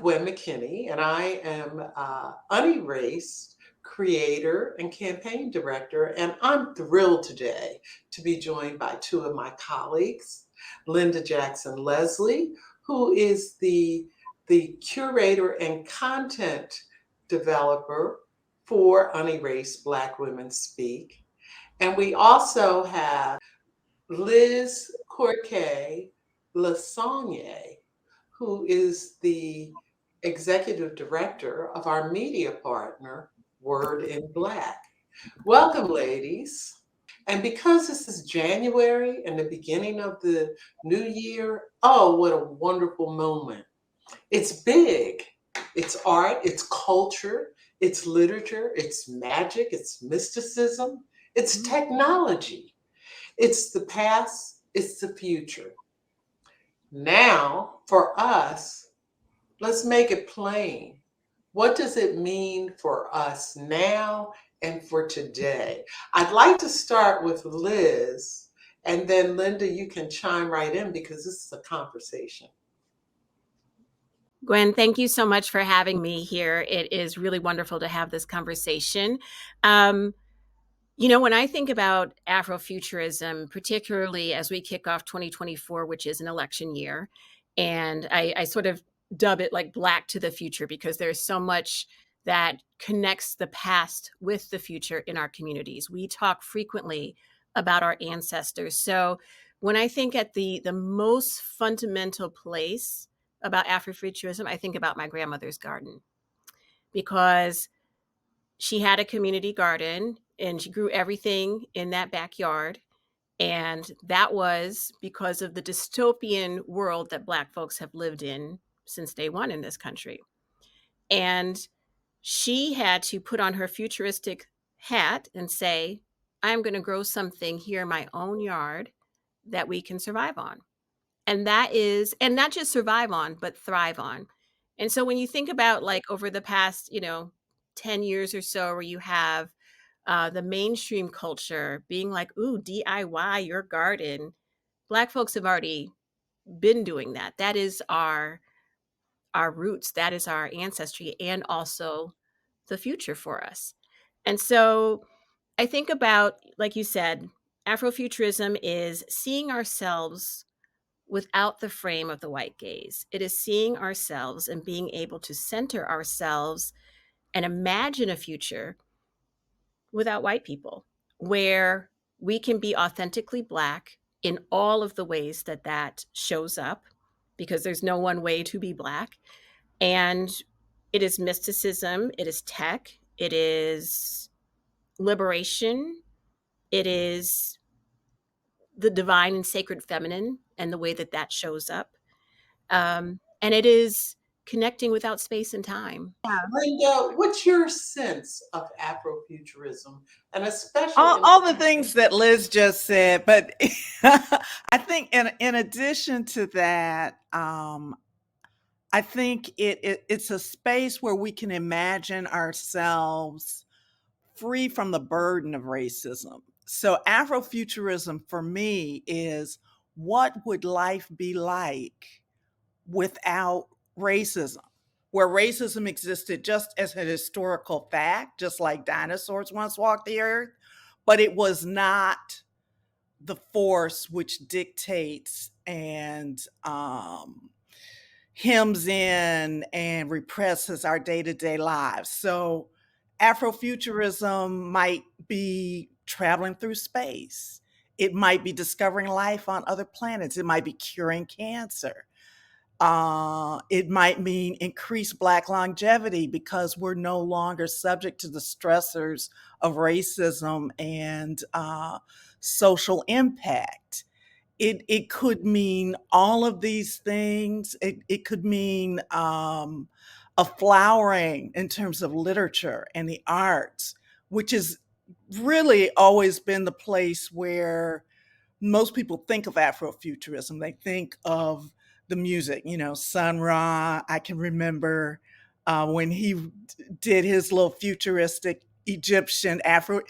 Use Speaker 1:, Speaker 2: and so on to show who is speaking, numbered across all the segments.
Speaker 1: Gwen McKinney, and I am Unerased creator and campaign director. And I'm thrilled today to be joined by two of my colleagues, Linda Jackson Leslie, who is the curator and content developer for Unerased Black Women Speak. And we also have Liz Courquet-Lesaulnier, who is the executive director of our media partner, Word in Black. Welcome, ladies. And because this is January and the beginning of the new year, oh, what a wonderful moment. It's big. It's art, it's culture, it's literature, it's magic, it's mysticism, it's technology. It's the past, it's the future. Now, for us, let's make it plain. What does it mean for us now and for today? I'd like to start with Liz, and then Linda, you can chime right in because this is a conversation.
Speaker 2: Gwen, thank you so much for having me here. It is really wonderful to have this conversation. When I think about Afrofuturism, particularly as we kick off 2024, which is an election year, and I sort of dub it like Black to the future because there's so much that connects the past with the future in our communities. We talk frequently about our ancestors. So when I think at the most fundamental place about Afrofuturism, I think about my grandmother's garden because she had a community garden and she grew everything in that backyard. And that was because of the dystopian world that Black folks have lived in since day one in this country. And she had to put on her futuristic hat and say, I'm going to grow something here in my own yard that we can survive on. And not just survive on, but thrive on. And so when you think about like over the past, 10 years or so, where you have the mainstream culture being like, ooh, DIY your garden. Black folks have already been doing that. That is our roots. That is our ancestry and also the future for us. And so I think about, like you said, Afrofuturism is seeing ourselves without the frame of the white gaze. It is seeing ourselves and being able to center ourselves and imagine a future without white people, where we can be authentically Black in all of the ways that that shows up, because there's no one way to be Black. And it is mysticism, it is tech, it is liberation, it is the divine and sacred feminine and the way that that shows up. And it is connecting without space and time.
Speaker 1: Linda, what's your sense of Afrofuturism, and especially
Speaker 3: All the things that Liz just said, but I think in addition to that, I think it's a space where we can imagine ourselves free from the burden of racism. So Afrofuturism for me is, what would life be like without racism? Where racism existed just as a historical fact, just like dinosaurs once walked the earth, but it was not the force which dictates and hems in and represses our day-to-day lives. So Afrofuturism might be traveling through space. It might be discovering life on other planets. It might be curing cancer. It might mean increased Black longevity because we're no longer subject to the stressors of racism and social impact. It could mean all of these things. It could mean a flowering in terms of literature and the arts, which has really always been the place where most people think of Afrofuturism. They think of the music, Sun Ra. I can remember when he did his little futuristic Egyptian Afro.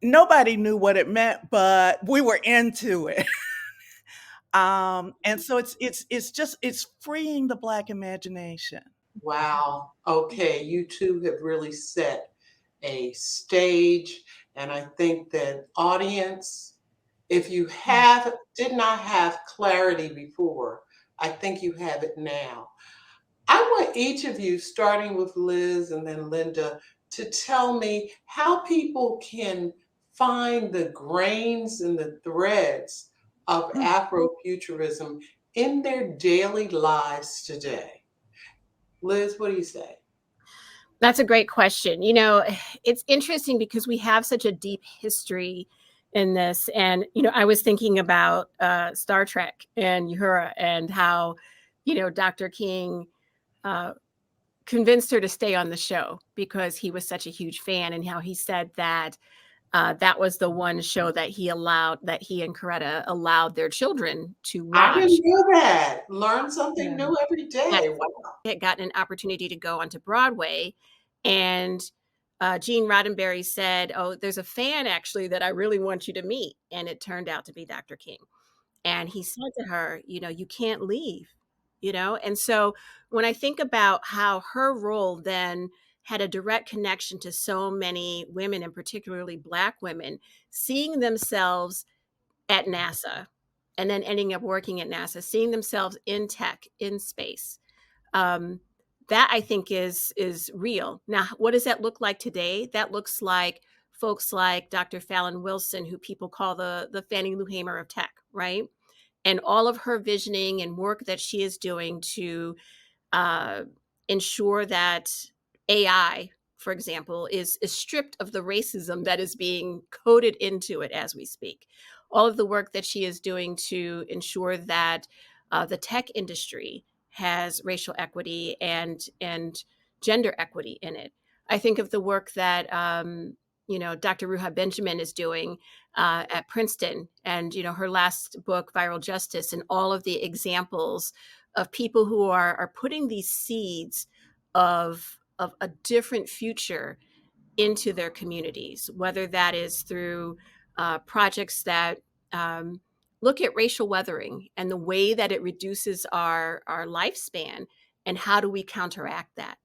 Speaker 3: Nobody knew what it meant, but we were into it. And so it's freeing the Black imagination.
Speaker 1: Wow. Okay, you two have really set a stage, and I think that audience, if you did not have clarity before, I think you have it now. I want each of you, starting with Liz and then Linda, to tell me how people can find the grains and the threads of Afrofuturism in their daily lives today. Liz, what do you say?
Speaker 2: That's a great question. It's interesting because we have such a deep history in this. And, I was thinking about Star Trek and Uhura and how, Dr. King convinced her to stay on the show because he was such a huge fan, and how he said that that was the one show that he and Coretta allowed their children to
Speaker 1: I
Speaker 2: watch.
Speaker 1: didn't know that. Learn something
Speaker 2: Yeah.
Speaker 1: new every
Speaker 2: That
Speaker 1: day. Wow.
Speaker 2: had gotten an opportunity to go onto Broadway. And Gene Roddenberry said, "Oh, there's a fan actually that I really want you to meet." And it turned out to be Dr. King. And he said to her, "You can't leave. And so when I think about how her role then had a direct connection to so many women, and particularly Black women, seeing themselves at NASA and then ending up working at NASA, seeing themselves in tech, in space, um, that I think is real. Now, what does that look like today? That looks like folks like Dr. Fallon Wilson, who people call the Fannie Lou Hamer of tech, right? And all of her visioning and work that she is doing to uh, ensure that AI, for example, is stripped of the racism that is being coded into it as we speak. All of the work that she is doing to ensure that the tech industry has racial equity and gender equity in it. I think of the work that Dr. Ruha Benjamin is doing at Princeton, and her last book, Viral Justice, and all of the examples of people who are putting these seeds of a different future into their communities, whether that is through projects that um, look at racial weathering and the way that it reduces our lifespan, and how do we counteract that,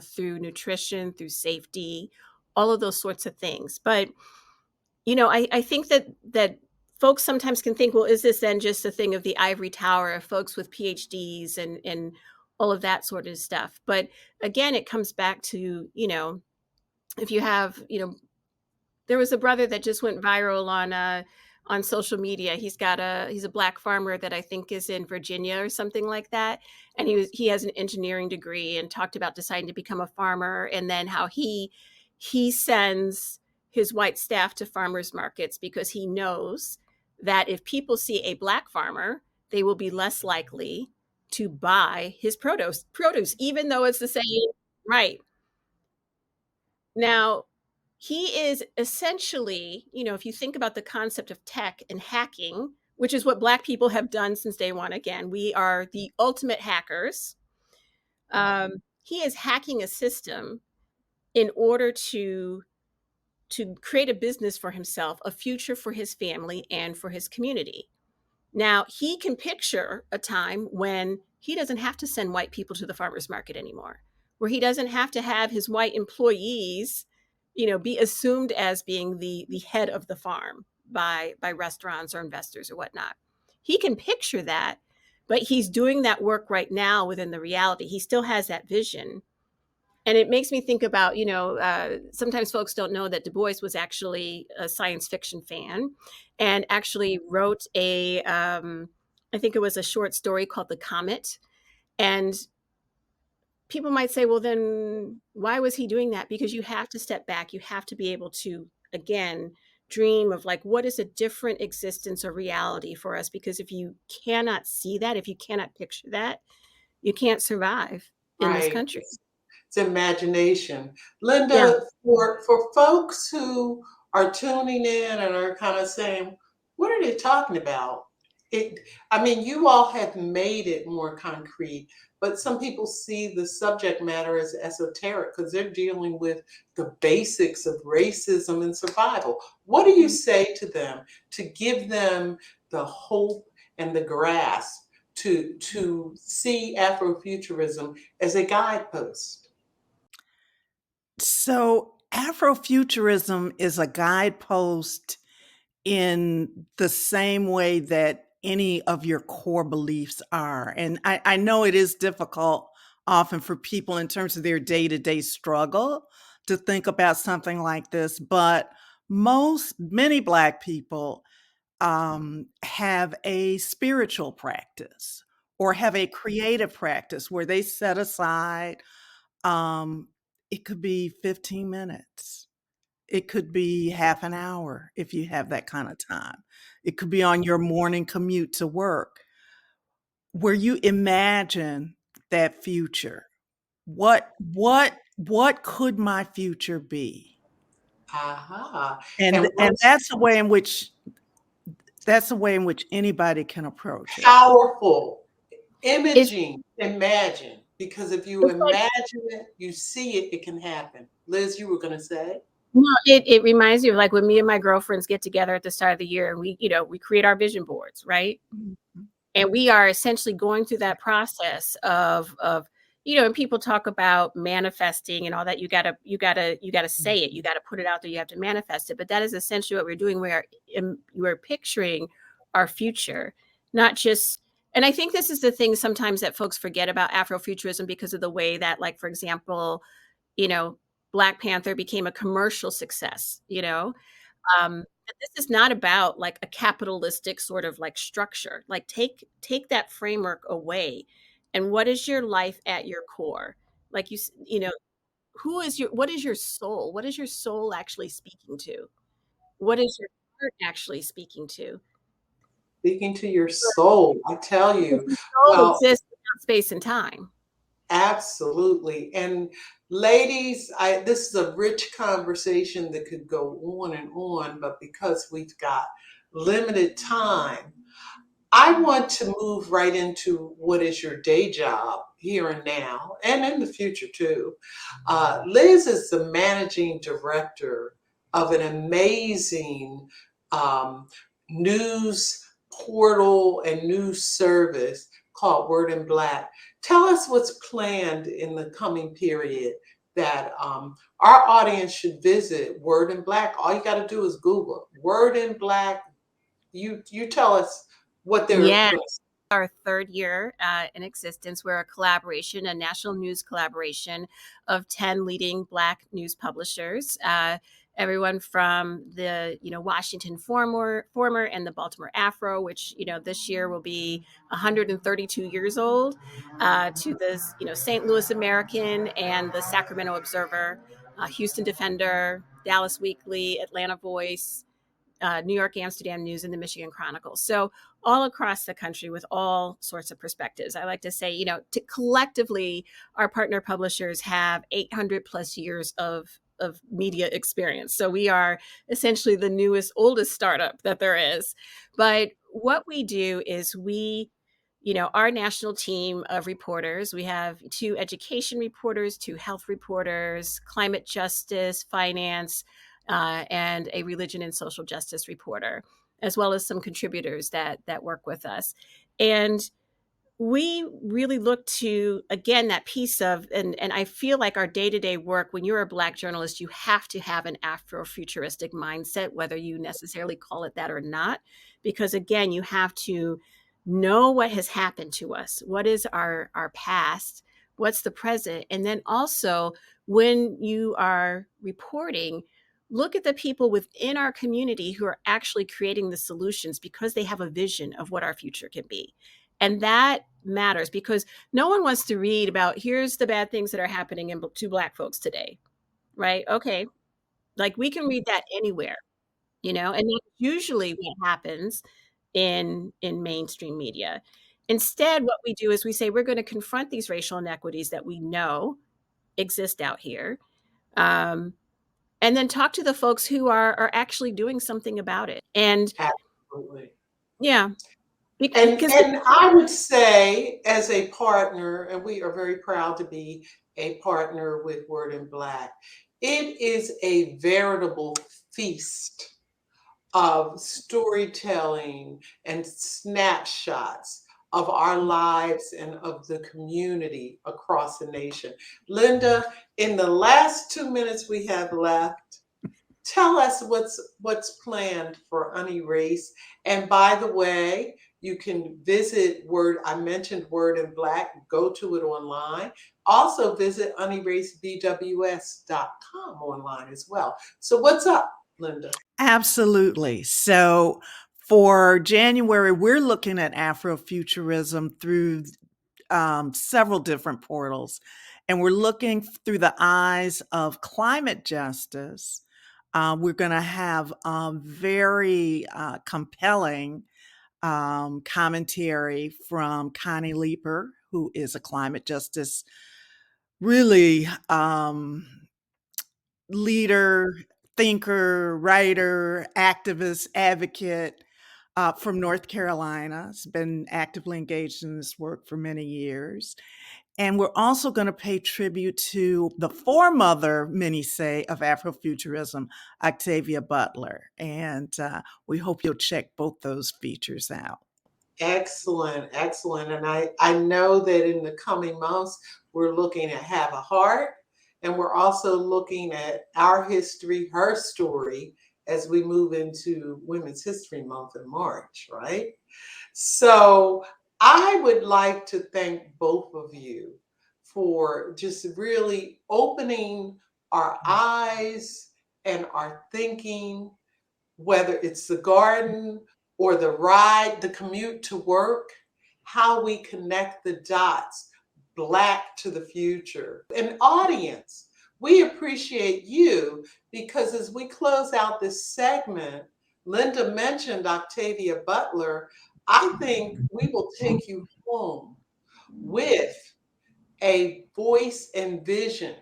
Speaker 2: through nutrition, through safety, all of those sorts of things. But I think that folks sometimes can think, well, is this then just a thing of the ivory tower of folks with PhDs and all of that sort of stuff? But again, it comes back to, if you have, there was a brother that just went viral on social media. He's a Black farmer that I think is in Virginia or something like that, and he has an engineering degree, and talked about deciding to become a farmer, and then how he sends his white staff to farmers markets because he knows that if people see a Black farmer, they will be less likely to buy his produce, even though it's the same. Right. Now, he is essentially, if you think about the concept of tech and hacking, which is what Black people have done since day one, again, we are the ultimate hackers. He is hacking a system in order to create a business for himself, a future for his family, and for his community. Now, he can picture a time when he doesn't have to send white people to the farmers market anymore, where he doesn't have to have his white employees, be assumed as being the head of the farm by restaurants or investors or whatnot. He can picture that, but he's doing that work right now within the reality. He still has that vision. And it makes me think about, sometimes folks don't know that Du Bois was actually a science fiction fan, and actually wrote I think it was a short story called The Comet. And people might say, well, then why was he doing that? Because you have to step back. You have to be able to, again, dream of, like, what is a different existence or reality for us? Because if you cannot see that, if you cannot picture that, you can't survive in this
Speaker 1: Right.
Speaker 2: country.
Speaker 1: It's imagination.
Speaker 2: Yeah.
Speaker 1: Linda, for folks who are tuning in and are kind of saying, what are they talking about? It, I mean, you all have made it more concrete, but some people see the subject matter as esoteric because they're dealing with the basics of racism and survival. What do you say to them to give them the hope and the grasp to see Afrofuturism as a guidepost?
Speaker 3: So, Afrofuturism is a guidepost in the same way that any of your core beliefs are. And I know it is difficult often for people in terms of their day to day struggle to think about something like this, but many Black people have a spiritual practice or have a creative practice where they set aside, um, it could be 15 minutes. It could be half an hour if you have that kind of time. It could be on your morning commute to work where you imagine that future. What could my future be?
Speaker 1: Aha.
Speaker 3: And
Speaker 1: And
Speaker 3: and
Speaker 1: what's
Speaker 3: that's a way in which anybody can approach it.
Speaker 1: powerful?
Speaker 2: It's
Speaker 1: Imaging, imagine. Because if you
Speaker 2: it's like
Speaker 1: imagine it, you see it, it can happen. Liz, you were going to say?
Speaker 2: no, it reminds me of like when me and my girlfriends get together at the start of the year and we create our vision boards, right?
Speaker 3: Mhm.
Speaker 2: And we are essentially going through that process of and people talk about manifesting and all that. You gotta say it, you gotta put it out there, you have to manifest it, but that is essentially what we're doing. We're picturing our future, not just. And I think this is the thing sometimes that folks forget about Afrofuturism because of the way that, like, for example, you know Black Panther became a commercial success. But this is not about like a capitalistic sort of like structure. Like take that framework away. And what is your life at your core? Like who is your what is your soul? What is your soul actually speaking to? What is your heart actually speaking to?
Speaker 1: Speaking to your soul, I tell
Speaker 2: Because
Speaker 1: you.
Speaker 2: the soul
Speaker 1: Well,
Speaker 2: exists without space and time.
Speaker 1: absolutely. And ladies, this is a rich conversation that could go on, but because we've got limited time, I want to move right into what is your day job here and now, and in the future too. Liz is the managing director of an amazing um, news portal and news service called Word in Black. Tell us what's planned in the coming period that our audience should visit Word in Black. All you got to do is Google Word in Black. You tell us what they're
Speaker 2: Yeah.
Speaker 1: going to.
Speaker 2: Our third year in existence. We're a collaboration, a national news collaboration of 10 leading Black news publishers. Everyone from the Washington Former and the Baltimore Afro, which this year will be 132 years old, to the St. Louis American and the Sacramento Observer, Houston Defender, Dallas Weekly, Atlanta Voice, New York Amsterdam News, and the Michigan Chronicle. So all across the country with all sorts of perspectives. I like to say, collectively, our partner publishers have 800 plus years of media experience. So we are essentially the newest, oldest startup that there is. But what we do is our national team of reporters, we have 2 education reporters, 2 health reporters, climate justice, finance, and a religion and social justice reporter, as well as some contributors that work with us. And we really look to, again, that piece of, and I feel like our day-to-day work, when you're a Black journalist, you have to have an Afrofuturistic mindset, whether you necessarily call it that or not, because again, you have to know what has happened to us, what is our past, what's the present, and then also when you are reporting, look at the people within our community who are actually creating the solutions because they have a vision of what our future can be. And that matters because no one wants to read about here's the bad things that are happening to Black folks today, right? Okay, like we can read that anywhere, and that's usually what happens in mainstream media. Instead, what we do is we say we're going to confront these racial inequities that we know exist out here, um, and then talk to the folks who are actually doing something about it. And
Speaker 1: Absolutely.
Speaker 2: yeah,
Speaker 1: And
Speaker 2: because
Speaker 1: and I would say, as a partner, and we are very proud to be a partner with Word in Black, it is a veritable feast of storytelling and snapshots of our lives and of the community across the nation. Linda, in the last 2 minutes we have left, tell us what's planned for Unerased. And by the way, you can visit Word. I mentioned Word in Black. Go to it online. Also visit unerasedbws.com online as well. So what's up, Linda?
Speaker 3: Absolutely. So for January, we're looking at Afrofuturism through several different portals, and we're looking through the eyes of climate justice. We're going to have very compelling commentary from Connie Leeper, who is a climate justice really leader, thinker, writer, activist, advocate from North Carolina. Has been actively engaged in this work for many years. And we're also going to pay tribute to the foremother, many say, of Afrofuturism, Octavia Butler. And we hope you'll check both those features out.
Speaker 1: Excellent, excellent. And I know that in the coming months, we're looking at Have a Heart, and we're also looking at our history, her story, as we move into Women's History Month in March, right? So I would like to thank both of you for just really opening our eyes and our thinking, whether it's the garden or the ride, the commute to work, how we connect the dots, Black to the future. And audience, we appreciate you because as we close out this segment, Linda mentioned Octavia Butler. I think we will take you home with a voice and vision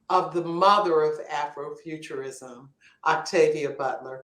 Speaker 1: of the mother of Afrofuturism, Octavia Butler.